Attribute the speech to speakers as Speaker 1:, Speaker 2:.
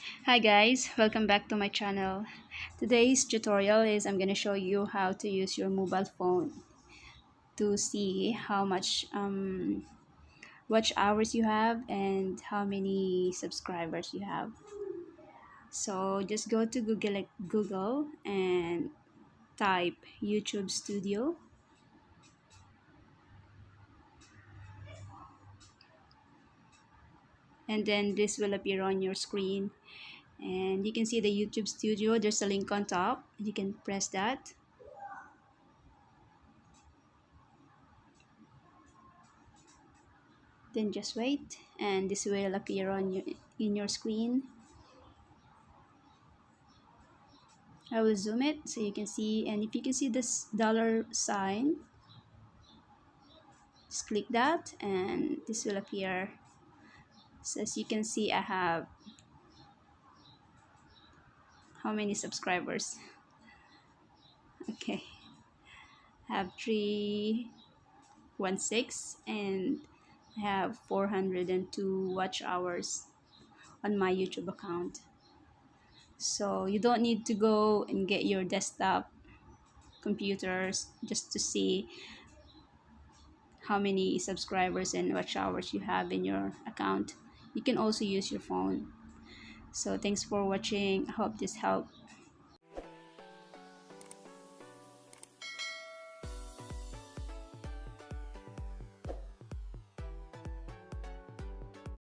Speaker 1: Hi guys, welcome back to my channel. Today's tutorial is I'm going to show you how to use your mobile phone to see how much watch hours you have and how many subscribers you have. So just go to Google and type YouTube Studio, and then this will appear on your screen, and you can see the YouTube Studio. There's a link on top. You can press that. Then just wait, and this will appear on your screen. I will zoom it so you can see, and if you can see this dollar sign, just click that and this will appear. So as you can see, I have how many subscribers? Okay, I have 316 and I have 402 watch hours on my YouTube account. So you don't need to go and get your desktop computers just to see how many subscribers and watch hours you have in your account. You can also use your phone. So thanks for watching. I hope this helped.